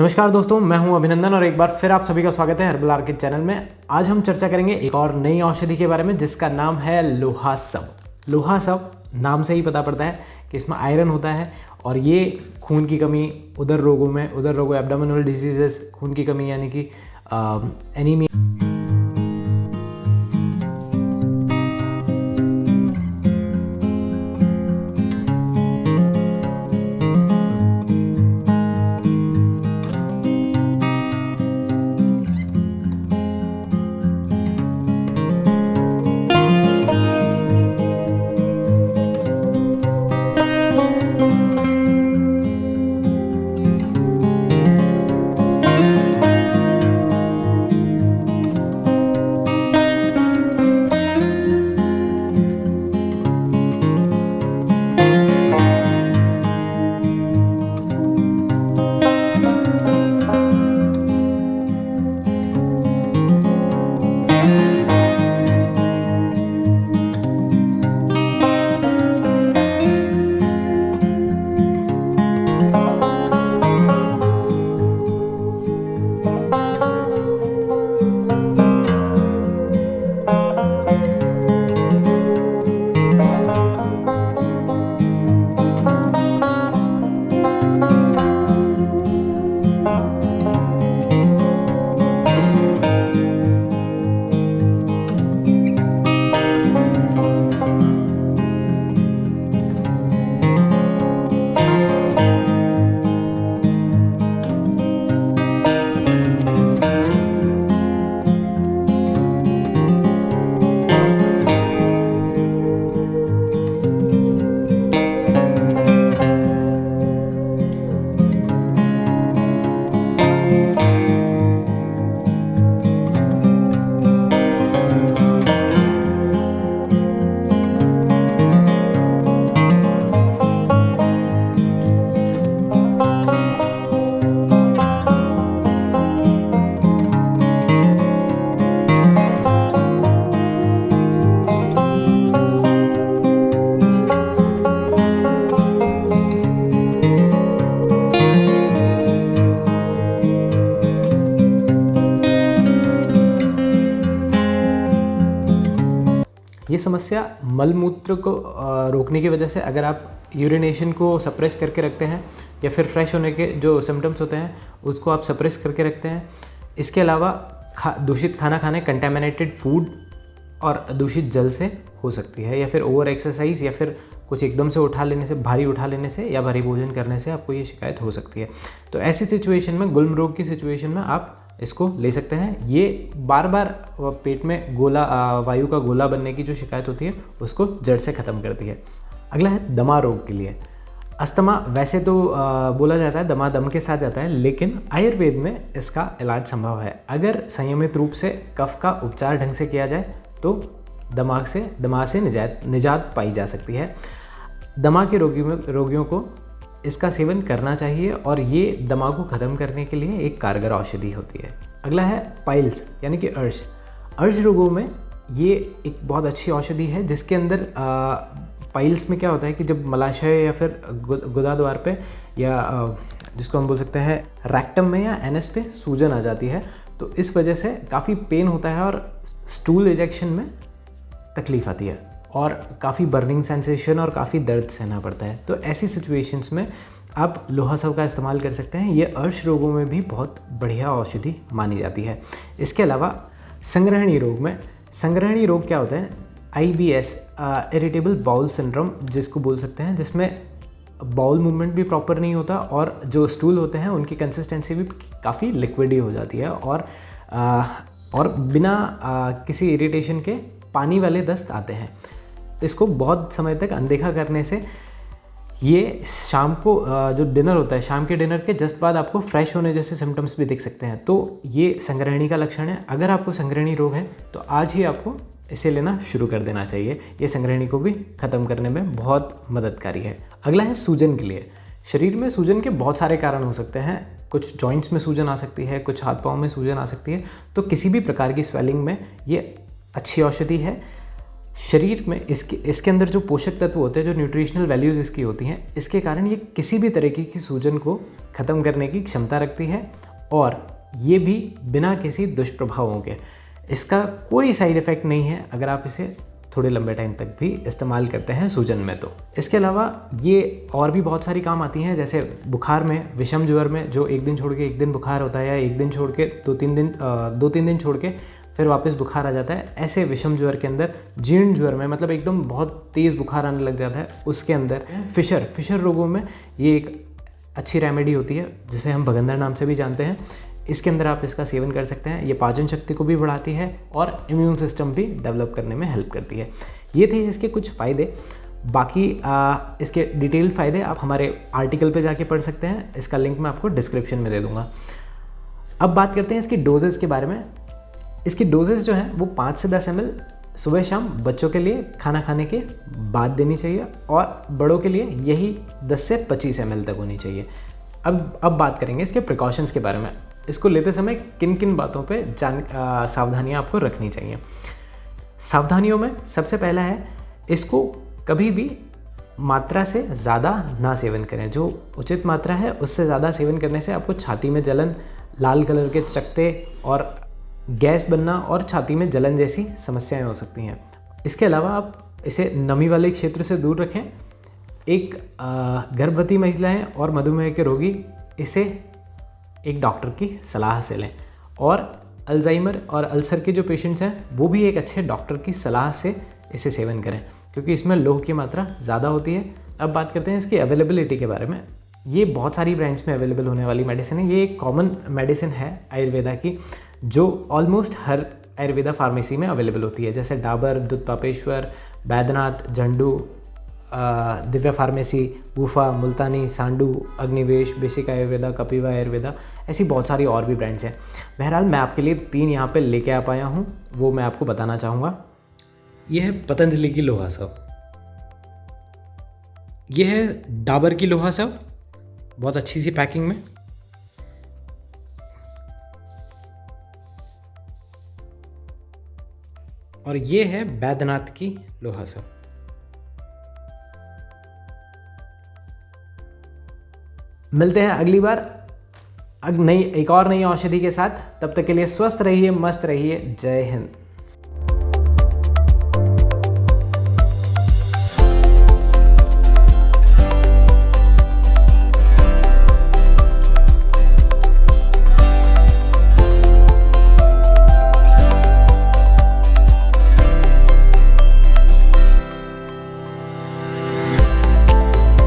नमस्कार दोस्तों, मैं हूं अभिनंदन और एक बार फिर आप सभी का स्वागत है हर्बल आर्किड चैनल में। आज हम चर्चा करेंगे एक और नई औषधि के बारे में जिसका नाम है लोहासव। लोहासव नाम से ही पता पड़ता है कि इसमें आयरन होता है और ये खून की कमी, उदर रोगों एब्डोमिनल डिजीजेस, खून की कमी यानी कि एनीमिया, ये समस्या मलमूत्र को रोकने की वजह से, अगर आप यूरिनेशन को सप्रेस करके रखते हैं या फिर फ्रेश होने के जो सिम्टम्स होते हैं उसको आप सप्रेस करके रखते हैं। इसके अलावा दूषित खाना खाने, कंटेमिनेटेड फूड और दूषित जल से हो सकती है, या फिर ओवर एक्सरसाइज, या फिर कुछ एकदम से भारी उठा लेने से या भारी भोजन करने से आपको ये शिकायत हो सकती है। तो ऐसी सिचुएशन में, गुल्म रोग की सिचुएशन में आप इसको ले सकते हैं। ये बार बार पेट में वायु का गोला बनने की जो शिकायत होती है उसको जड़ से ख़त्म करती है। अगला है दमा रोग के लिए। अस्थमा वैसे तो बोला जाता है दमा दम के साथ जाता है, लेकिन आयुर्वेद में इसका इलाज संभव है। अगर संयमित रूप से कफ का उपचार ढंग से किया जाए तो दमा से निजात पाई जा सकती है। दमा के रोगियों को इसका सेवन करना चाहिए और ये दमा को ख़त्म करने के लिए एक कारगर औषधि होती है। अगला है पाइल्स यानी कि अर्श। अर्श रोगों में ये एक बहुत अच्छी औषधि है, जिसके अंदर पाइल्स में क्या होता है कि जब मलाशय या फिर गुदा द्वार पे या जिसको हम बोल सकते हैं रैक्टम में या एनएस पे सूजन आ जाती है, तो इस वजह से काफ़ी पेन होता है और स्टूल इजेक्शन में तकलीफ़ आती है और काफ़ी बर्निंग सेंसेशन और काफ़ी दर्द सहना पड़ता है। तो ऐसी सिचुएशंस में आप लोहासव का इस्तेमाल कर सकते हैं। ये अर्श रोगों में भी बहुत बढ़िया औषधि मानी जाती है। इसके अलावा संग्रहणी रोग क्या होता है? IBS, इरिटेबल बाउल सिंड्रोम जिसको बोल सकते हैं, जिसमें बाउल मूवमेंट भी प्रॉपर नहीं होता और जो स्टूल होते हैं उनकी कंसिस्टेंसी भी काफ़ी लिक्विडी हो जाती है और बिना किसी इरिटेशन के पानी वाले दस्त आते हैं। इसको बहुत समय तक अनदेखा करने से ये शाम को जो डिनर होता है, शाम के डिनर के जस्ट बाद आपको फ्रेश होने जैसे सिम्टम्स भी दिख सकते हैं। तो ये संग्रहणी का लक्षण है। अगर आपको संग्रहणी रोग है तो आज ही आपको इसे लेना शुरू कर देना चाहिए। ये संग्रहणी को भी ख़त्म करने में बहुत मददगारी है। अगला है सूजन के लिए। शरीर में सूजन के बहुत सारे कारण हो सकते हैं। कुछ जॉइंट्स में सूजन आ सकती है, कुछ हाथ पाँव में सूजन आ सकती है। तो किसी भी प्रकार की स्वेलिंग में ये अच्छी औषधि है। शरीर में इसके अंदर जो पोषक तत्व होते हैं, जो न्यूट्रिशनल वैल्यूज़ इसकी होती हैं, इसके कारण ये किसी भी तरीके की सूजन को ख़त्म करने की क्षमता रखती है और ये भी बिना किसी दुष्प्रभावों के। इसका कोई साइड इफ़ेक्ट नहीं है अगर आप इसे थोड़े लंबे टाइम तक भी इस्तेमाल करते हैं सूजन में तो। इसके अलावा ये और भी बहुत सारी काम आती हैं, जैसे बुखार में, विषम ज्वर में, जो एक दिन छोड़ के एक दिन बुखार होता है या एक दिन छोड़ के दो तीन दिन छोड़ के फिर वापस बुखार आ जाता है, ऐसे विषम ज्वर के अंदर, जीर्ण ज्वर में मतलब एकदम बहुत तेज़ बुखार आने लग जाता है, उसके अंदर फिशर रोगों में ये एक अच्छी रेमेडी होती है जिसे हम भगंदर नाम से भी जानते हैं। इसके अंदर आप इसका सेवन कर सकते हैं। ये पाचन शक्ति को भी बढ़ाती है और इम्यून सिस्टम भी डेवलप करने में हेल्प करती है। ये थे इसके कुछ फ़ायदे। बाकी इसके डिटेल्ड फ़ायदे आप हमारे आर्टिकल पे जाके पढ़ सकते हैं, इसका लिंक मैं आपको डिस्क्रिप्शन में दे दूँगा। अब बात करते हैं इसकी डोजेज़ के बारे में। इसकी डोजेज़ जो है वो 5 से 10 ml सुबह शाम बच्चों के लिए खाना खाने के बाद देनी चाहिए और बड़ों के लिए यही 10 से 25 ml तक होनी चाहिए। अब बात करेंगे इसके प्रिकॉशंस के बारे में। इसको लेते समय किन किन बातों पे सावधानियाँ आपको रखनी चाहिए। सावधानियों में सबसे पहला है, इसको कभी भी मात्रा से ज़्यादा ना सेवन करें। जो उचित मात्रा है उससे ज़्यादा सेवन करने से आपको छाती में जलन, लाल कलर के चकत्ते और गैस बनना और छाती में जलन जैसी समस्याएं हो सकती हैं। इसके अलावा आप इसे नमी वाले क्षेत्र से दूर रखें। एक गर्भवती महिलाएं और मधुमेह के रोगी इसे एक डॉक्टर की सलाह से लें और अल्जाइमर और अल्सर के जो पेशेंट्स हैं वो भी एक अच्छे डॉक्टर की सलाह से इसे सेवन करें, क्योंकि इसमें लोह की मात्रा ज़्यादा होती है। अब बात करते हैं इसकी अवेलेबिलिटी के बारे में। ये बहुत सारी ब्रांड्स में अवेलेबल होने वाली मेडिसिन है। ये एक कॉमन मेडिसिन है आयुर्वेदा की, जो ऑलमोस्ट हर आयुर्वेदा फार्मेसी में अवेलेबल होती है, जैसे डाबर, दूध पापेश्वर, बैद्यनाथ, झंडू, दिव्या फार्मेसी, वूफा, मुल्तानी, सांडू, अग्निवेश, बेसिक आयुर्वेदा, कपिवा आयुर्वेदा, ऐसी बहुत सारी और भी ब्रांड्स हैं। बहरहाल मैं आपके लिए 3 यहाँ पे लेके आ पाया हूँ, वो मैं आपको बताना चाहूँगा। यह है पतंजलि की लोहा सब, यह है डाबर की लोहा सब, बहुत अच्छी सी पैकिंग में, और ये है बैद्यनाथ की लोहा सब। मिलते हैं अगली बार एक और नई औषधि के साथ। तब तक के लिए स्वस्थ रहिए, मस्त रहिए। जय हिंद।